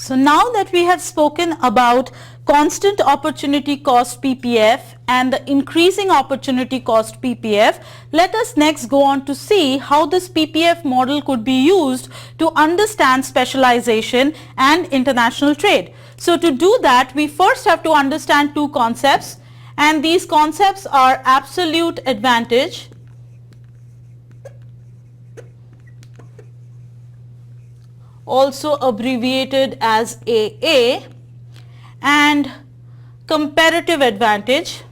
So now that we have spoken about constant opportunity cost PPF and the increasing opportunity cost PPF, let us next go on to see how this PPF model could be used to understand specialization and international trade. So to do that, we first have to understand two concepts, and these concepts are absolute advantage also abbreviated as AA, and comparative advantage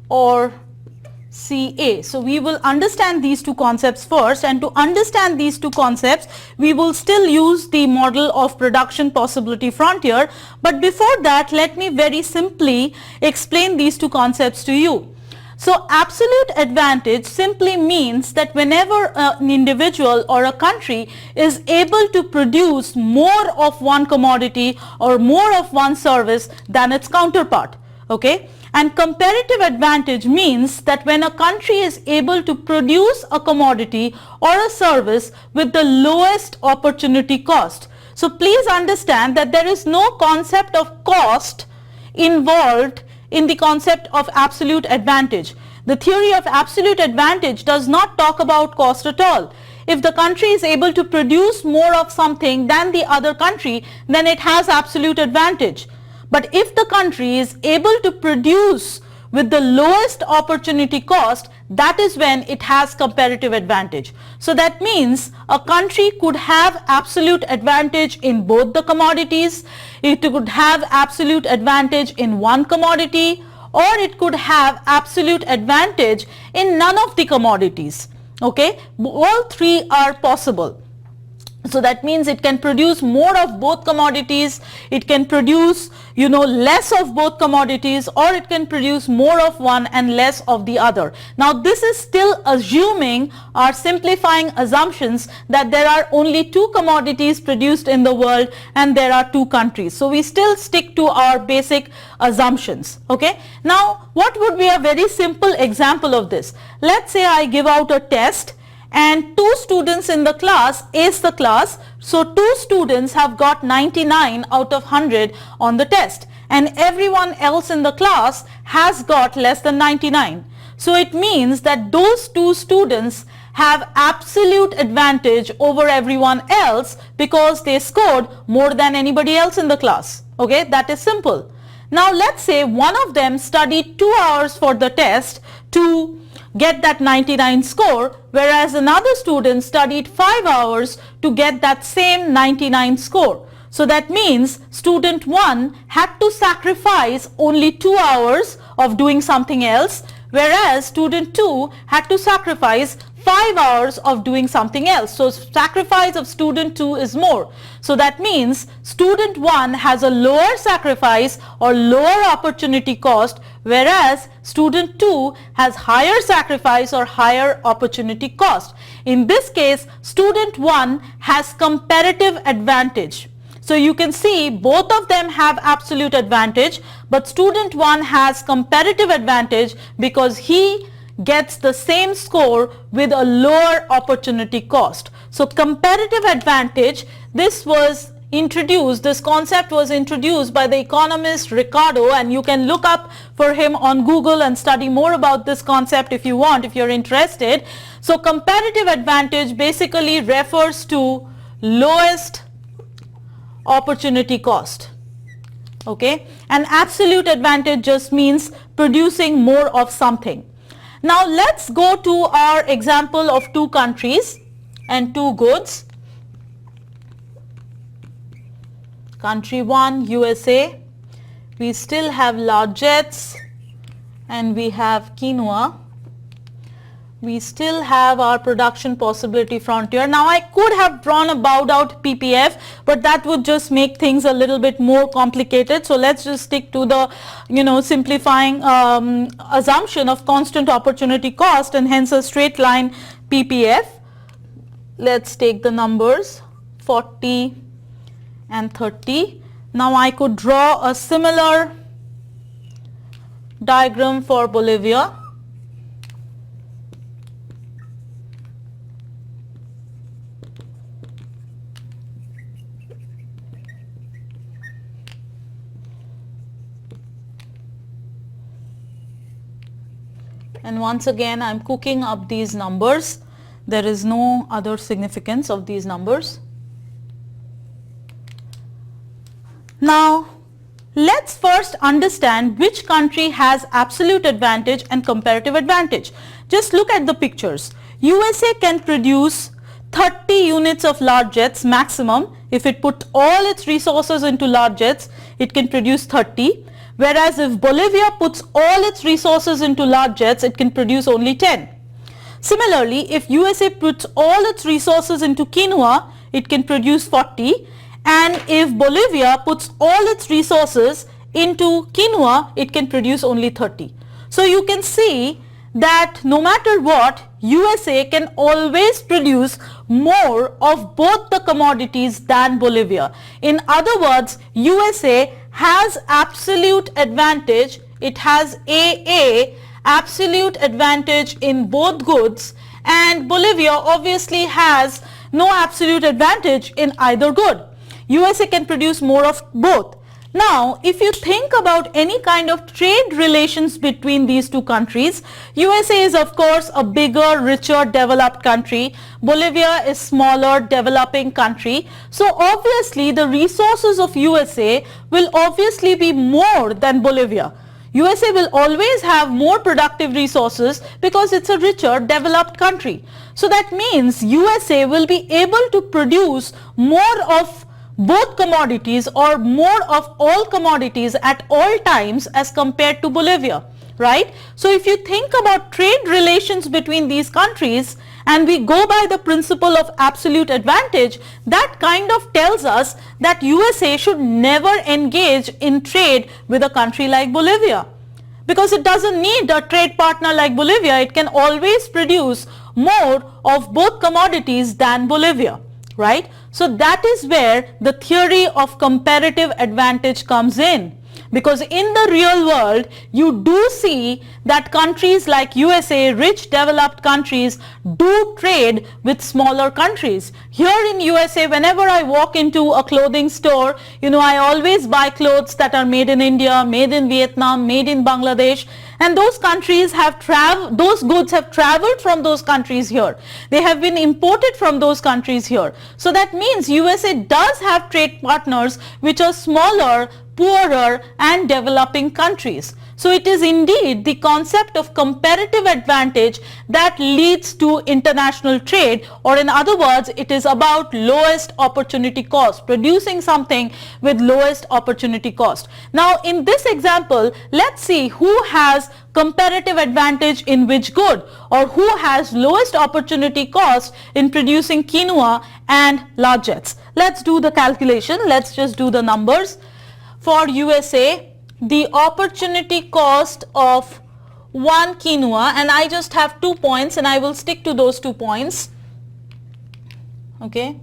or CA. So we will understand these two concepts first, and to understand these two concepts we will still use the model of production possibility frontier, but before that let me very simply explain these two concepts to you. So absolute advantage simply means that whenever an individual or a country is able to produce more of one commodity or more of one service than its counterpart, okay? And comparative advantage means that when a country is able to produce a commodity or a service with the lowest opportunity cost. So please understand that there is no concept of cost involved in the concept of absolute advantage. The theory of absolute advantage does not talk about cost at all. If the country is able to produce more of something than the other country, then it has absolute advantage. But if the country is able to produce with the lowest opportunity cost, that is when it has comparative advantage. So that means a country could have absolute advantage in both the commodities, it could have absolute advantage in one commodity, or it could have absolute advantage in none of the commodities. Okay, all three are possible. So that means it can produce more of both commodities, it can produce less of both commodities, or it can produce more of one and less of the other. Now this is still assuming or simplifying assumptions that there are only two commodities produced in the world and there are two countries. So we still stick to our basic assumptions. Okay. Now what would be a very simple example of this? Let's say I give out a test and two students in the class ace the class. So two students have got 99 out of 100 on the test, and everyone else in the class has got less than 99. So it means that those two students have absolute advantage over everyone else because they scored more than anybody else in the class. Okay, that is simple. Now let's say one of them studied 2 hours for the test to get that 99 score, whereas another student studied 5 hours to get that same 99 score. So that means student 1 had to sacrifice only 2 hours of doing something else, whereas student 2 had to sacrifice 5 hours of doing something else. So sacrifice of student 2 is more. So that means student 1 has a lower sacrifice or lower opportunity cost, whereas student 2 has higher sacrifice or higher opportunity cost. In this case, student 1 has comparative advantage. So you can see both of them have absolute advantage, but student 1 has comparative advantage because he gets the same score with a lower opportunity cost. So comparative advantage, this concept was introduced by the economist Ricardo, and you can look up for him on Google and study more about this concept if you want, if you're interested. So comparative advantage basically refers to lowest opportunity cost. Okay, and absolute advantage just means producing more of something. Now let's go to our example of two countries and two goods. Country 1, USA. We still have largets and we have quinoa. We still have our production possibility frontier. Now I could have drawn a bowed out PPF, but that would just make things a little bit more complicated. So let's just stick to the simplifying assumption of constant opportunity cost, and hence a straight line PPF. Let's take the numbers 40 and 30. Now I could draw a similar diagram for Bolivia. And once again I'm cooking up these numbers. There is no other significance of these numbers. Now let's first understand which country has absolute advantage and comparative advantage. Just look at the pictures. USA can produce 30 units of large jets maximum. If it put all its resources into large jets, it can produce 30. Whereas if Bolivia puts all its resources into large jets, it can produce only 10. Similarly, if USA puts all its resources into quinoa, it can produce 40. And if Bolivia puts all its resources into quinoa, it can produce only 30. So you can see that no matter what, USA can always produce more of both the commodities than Bolivia. In other words, USA has absolute advantage. It has AA, absolute advantage in both goods, and Bolivia obviously has no absolute advantage in either good. USA can produce more of both. Now, if you think about any kind of trade relations between these two countries, USA is of course a bigger, richer, developed country. Bolivia is smaller, developing country. So obviously the resources of USA will obviously be more than Bolivia. USA will always have more productive resources because it's a richer, developed country. So that means USA will be able to produce more of both commodities or more of all commodities at all times as compared to Bolivia, right? So if you think about trade relations between these countries and we go by the principle of absolute advantage, that kind of tells us that USA should never engage in trade with a country like Bolivia, because it doesn't need a trade partner like Bolivia. It can always produce more of both commodities than Bolivia, right? So that is where the theory of comparative advantage comes in, because in the real world you do see that countries like USA, rich developed countries, do trade with smaller countries. Here in USA, whenever I walk into a clothing store, I always buy clothes that are made in India, made in Vietnam, made in Bangladesh, and those countries have those goods have traveled from those countries here. They have been imported from those countries here. So that means USA does have trade partners which are smaller, poorer and developing countries. So it is indeed the concept of comparative advantage that leads to international trade, or in other words, it is about lowest opportunity cost, producing something with lowest opportunity cost. Now in this example, let's see who has comparative advantage in which good, or who has lowest opportunity cost in producing quinoa and large jets. Let's do the calculation. Let's just do the numbers. For USA, the opportunity cost of one quinoa, and I just have 2 points and I will stick to those 2 points, okay,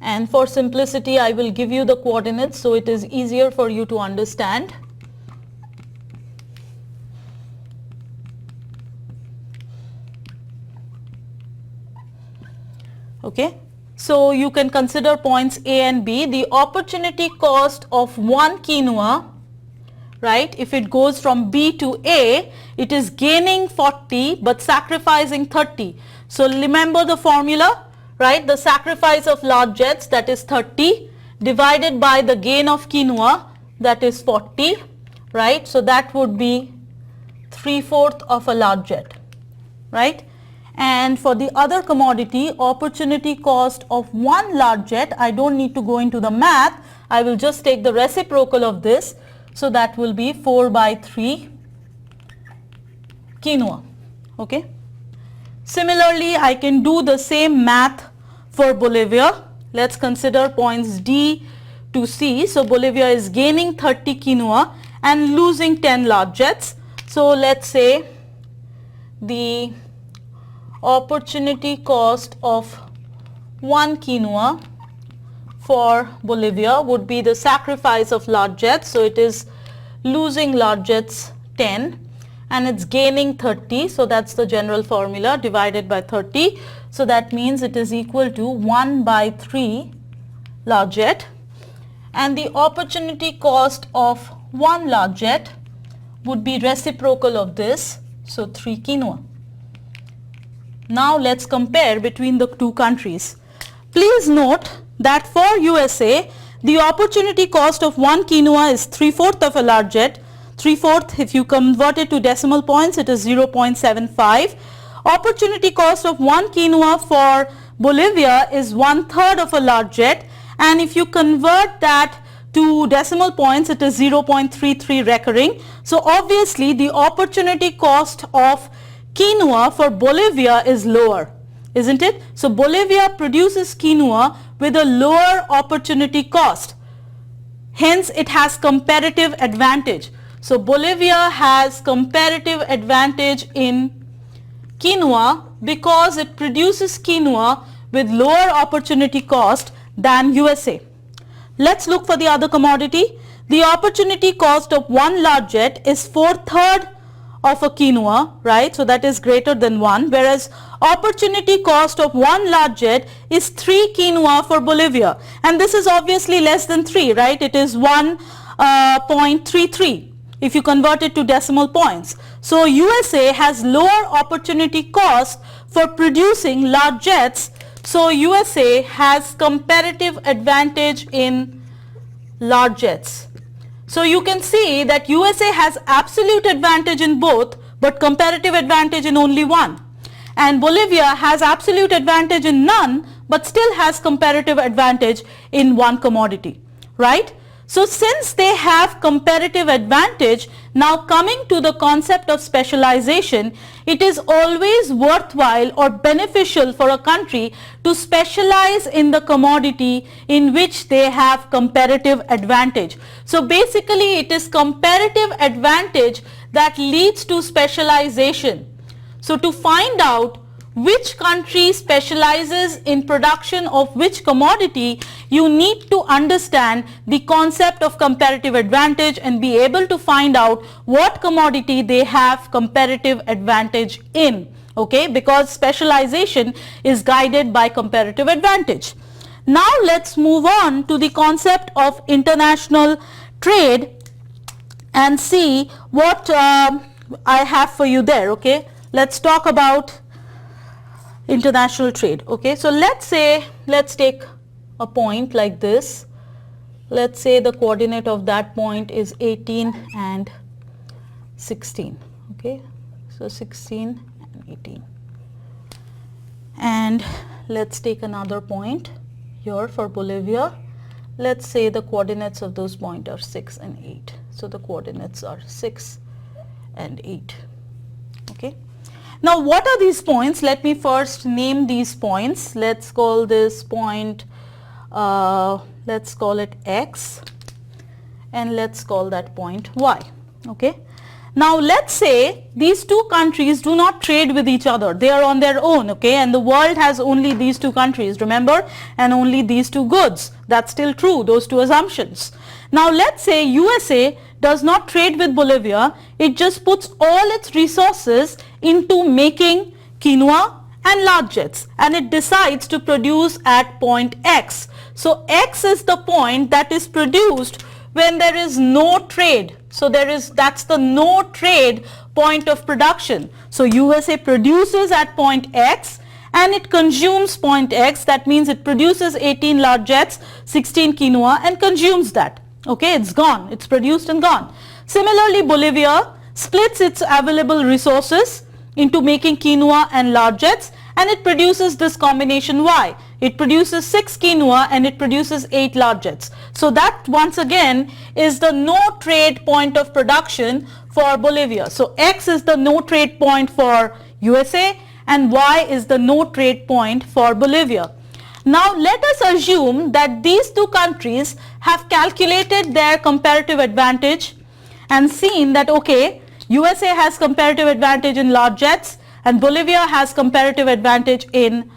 and for simplicity I will give you the coordinates so it is easier for you to understand. Okay. So you can consider points A and B. The opportunity cost of one quinoa, right, if it goes from B to A, it is gaining 40 but sacrificing 30. So remember the formula, right? The sacrifice of large jets, that is 30, divided by the gain of quinoa, that is 40, right? So that would be 3/4 of a large jet, right? And for the other commodity, opportunity cost of one large jet, I don't need to go into the math, I will just take the reciprocal of this, so that will be 4/3 quinoa, okay. Similarly, I can do the same math for Bolivia. Let's consider points D to C. So Bolivia is gaining 30 quinoa and losing 10 large jets. So let's say the opportunity cost of one quinoa for Bolivia would be the sacrifice of large jets. So it is losing large jets 10 and it's gaining 30. So that's the general formula, divided by 30. So that means it is equal to 1/3 large jet, and the opportunity cost of one large jet would be reciprocal of this, So 3 quinoa. Now let's compare between the two countries. Please note that for USA, the opportunity cost of 1 quinoa is 3/4 of a large jet. 3/4, if you convert it to decimal points, it is 0.75. Opportunity cost of 1 quinoa for Bolivia is 1/3 of a large jet, and if you convert that to decimal points, it is 0.33 recurring. So obviously the opportunity cost of quinoa for Bolivia is lower, isn't it? So Bolivia produces quinoa with a lower opportunity cost. Hence it has comparative advantage. So Bolivia has comparative advantage in quinoa because it produces quinoa with lower opportunity cost than USA. Let's look for the other commodity. The opportunity cost of 1 large jet is 4/3 of a quinoa, right? So that is greater than 1, whereas opportunity cost of 1 large jet is 3 quinoa for Bolivia, and this is obviously less than 3, right? It is 1.33 if you convert it to decimal points. So USA has lower opportunity cost for producing large jets, so USA has comparative advantage in large jets. So you can see that USA has absolute advantage in both but comparative advantage in only one, and Bolivia has absolute advantage in none but still has comparative advantage in one commodity, right? So since they have comparative advantage, now coming to the concept of specialization, it is always worthwhile or beneficial for a country to specialize in the commodity in which they have comparative advantage. So basically it is comparative advantage that leads to specialization. So to find out which country specializes in production of which commodity, you need to understand the concept of comparative advantage and be able to find out what commodity they have comparative advantage in, okay, because specialization is guided by comparative advantage. Now let's move on to the concept of international trade and see what I have for you there, okay. Let's talk about international trade, okay. So let's take a point like this. Let's say the coordinate of that point is 18 and 16, okay. So 16 and 18, and let's take another point here for Bolivia. Let's say the coordinates of those points are 6 and 8. So the coordinates are 6 and 8, okay. Now what are these points? Let me first name these points. Let's call this point, let's call it X, and let's call that point Y, okay. Now let's say these two countries do not trade with each other. They are on their own, okay, and the world has only these two countries, remember, and only these two goods. That's still true, those two assumptions. Now let's say USA does not trade with Bolivia. It just puts all its resources into making quinoa and large jets, and it decides to produce at point X. So X is the point that is produced when there is no trade. So that's the no trade point of production. So USA produces at point X and it consumes point X. That means it produces 18 large jets, 16 quinoa, and consumes that. Okay, it's gone, it's produced and gone. Similarly, Bolivia splits its available resources into making quinoa and large jets, and it produces this combination Y. It produces 6 quinoa and it produces 8 large jets. So that once again is the no trade point of production for Bolivia. So X is the no trade point for USA and Y is the no trade point for Bolivia. Now let us assume that these two countries have calculated their comparative advantage and seen that, okay, USA has comparative advantage in large jets and Bolivia has comparative advantage in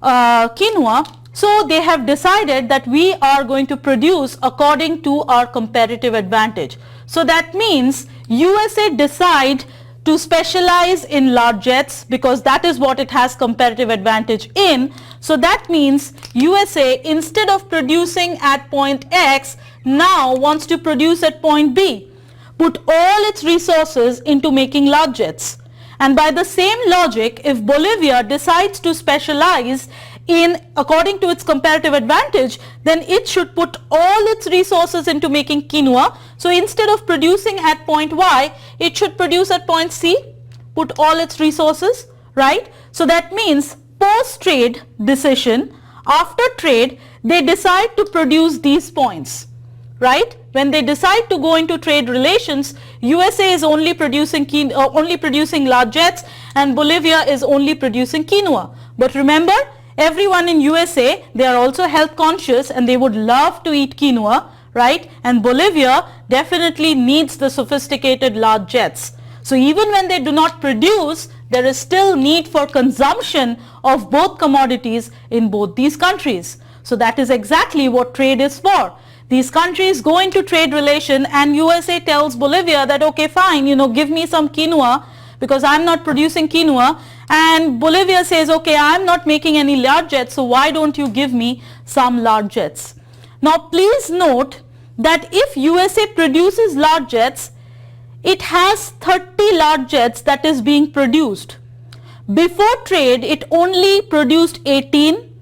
quinoa. So they have decided that we are going to produce according to our comparative advantage. So that means USA decide to specialize in large jets because that is what it has comparative advantage in. So that means USA, instead of producing at point X, now wants to produce at point B, put all its resources into making large jets. And by the same logic, if Bolivia decides to specialize in according to its comparative advantage, then it should put all its resources into making quinoa. So instead of producing at point Y, it should produce at point C, put all its resources, right? So that means post-trade decision, after trade, they decide to produce these points, right? When they decide to go into trade relations, USA is only producing large jets and Bolivia is only producing quinoa. But remember, everyone in USA, they are also health conscious and they would love to eat quinoa, right? And Bolivia definitely needs the sophisticated large jets. So even when they do not produce, there is still need for consumption of both commodities in both these countries. So that is exactly what trade is for. These countries go into trade relation and USA tells Bolivia that, okay, fine, give me some quinoa because I'm not producing quinoa. And Bolivia says, okay, I'm not making any large jets, so why don't you give me some large jets? Now please note that if USA produces large jets, it has 30 large jets that is being produced. Before trade, it only produced 18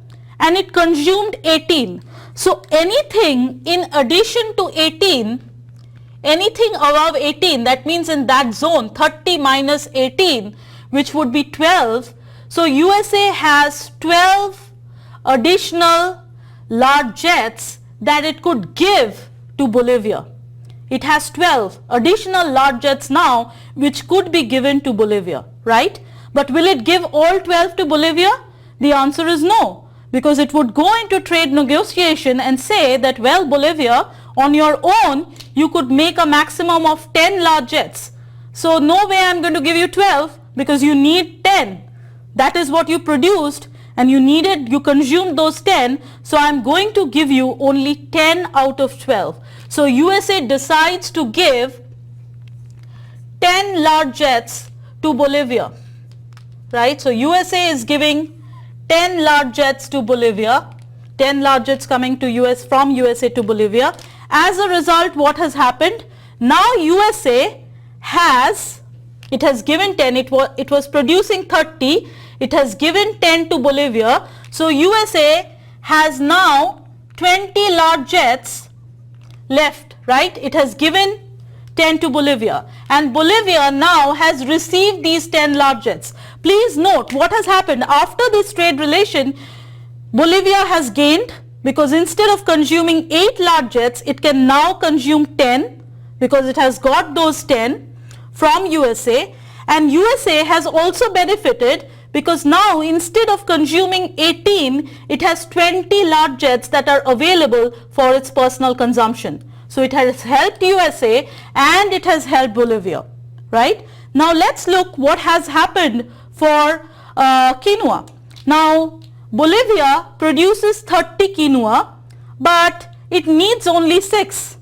and it consumed 18. So anything in addition to 18, anything above 18, that means in that zone, 30 minus 18, which would be 12. So USA has 12 additional large jets that it could give to Bolivia. It has 12 additional large jets now which could be given to Bolivia, right? But will it give all 12 to Bolivia? The answer is no, because it would go into trade negotiation and say that, well, Bolivia, on your own, you could make a maximum of 10 large jets. So no way I'm going to give you 12 because you need 10. That is what you produced and you consumed those 10. So I'm going to give you only 10 out of 12. So USA decides to give 10 large jets to Bolivia, right? So USA is giving 10 large jets to Bolivia, 10 large jets coming to from USA to Bolivia. As a result, what has happened? Now USA has given 10, it was producing 30, it has given 10 to Bolivia. So USA has now 20 large jets left, right? It has given 10 to Bolivia and Bolivia now has received these 10 large jets. Please note what has happened after this trade relation. Bolivia has gained because instead of consuming 8 large jets, it can now consume 10 because it has got those 10 from USA, and USA has also benefited because now instead of consuming 18, it has 20 large jets that are available for its personal consumption. So it has helped USA and it has helped Bolivia, right? Now let's look what has happened for quinoa. Now Bolivia produces 30 quinoa, but it needs only 6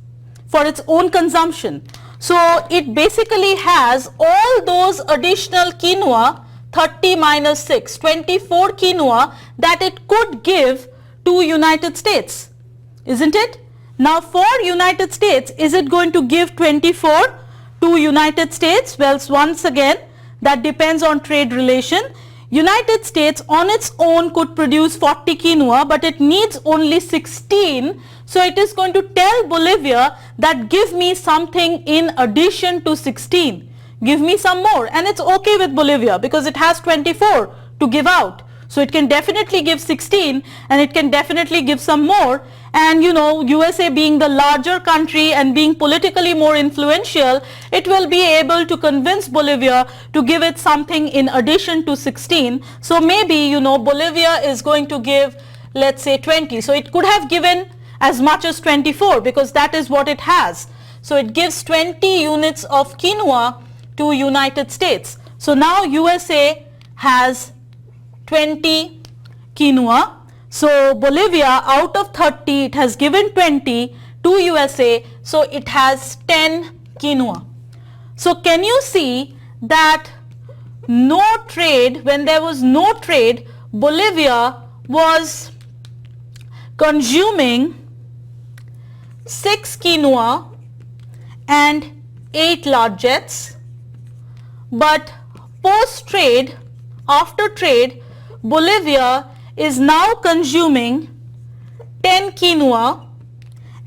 for its own consumption. So it basically has all those additional quinoa, 30 minus 6, 24 quinoa that it could give to United States, isn't it? Now for United States, is it going to give 24 to United States? Well, once again, that depends on trade relation. United States on its own could produce 40 quinoa, but it needs only 16. So it is going to tell Bolivia that give me something in addition to 16. Give me some more, and it's okay with Bolivia because it has 24 to give out. So it can definitely give 16 and it can definitely give some more. And USA being the larger country and being politically more influential, it will be able to convince Bolivia to give it something in addition to 16. So maybe, Bolivia is going to give, let's say 20. So it could have given as much as 24 because that is what it has. So it gives 20 units of quinoa to United States. So now USA has 20 quinoa. So Bolivia, out of 30, it has given 20 to USA, so it has 10 quinoa. So can you see that no trade, when there was no trade, Bolivia was consuming 6 quinoa and 8 large jets, but post-trade, after trade, Bolivia is now consuming 10 quinoa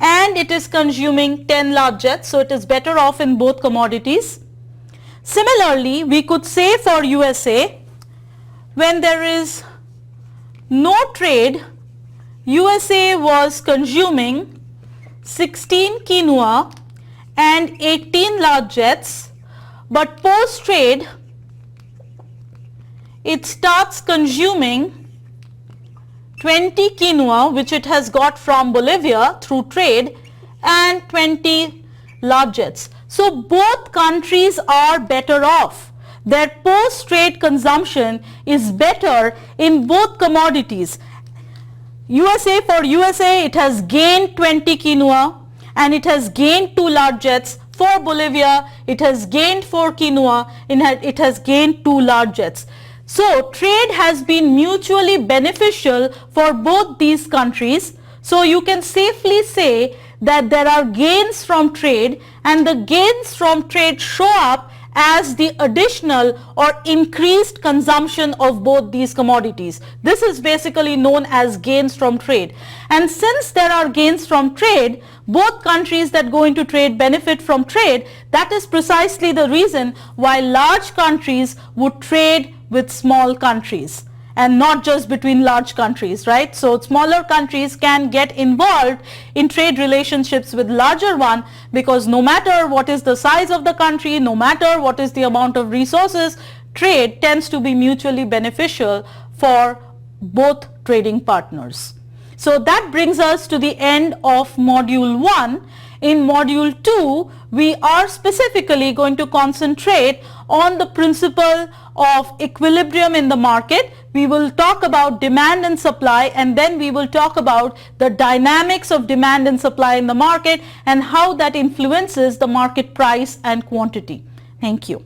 and it is consuming 10 largets, so it is better off in both commodities. Similarly, we could say for USA, when there is no trade, USA was consuming 16 quinoa and 18 largets, but post-trade it starts consuming 20 quinoa, which it has got from Bolivia through trade, and 20 largets. So both countries are better off. Their post-trade consumption is better in both commodities. USA, for USA, it has gained 20 quinoa and it has gained 2 largets. For Bolivia, it has gained 4 quinoa and it has gained 2 largets. So trade has been mutually beneficial for both these countries. So you can safely say that there are gains from trade, and the gains from trade show up as the additional or increased consumption of both these commodities. This is basically known as gains from trade. And since there are gains from trade, both countries that go into trade benefit from trade. That is precisely the reason why large countries would trade with small countries, and not just between large countries, right? So smaller countries can get involved in trade relationships with larger one, because no matter what is the size of the country, no matter what is the amount of resources, trade tends to be mutually beneficial for both trading partners. So that brings us to the end of module 1. In module 2, we are specifically going to concentrate on the principle of equilibrium in the market. We will talk about demand and supply, and then we will talk about the dynamics of demand and supply in the market and how that influences the market price and quantity. Thank you.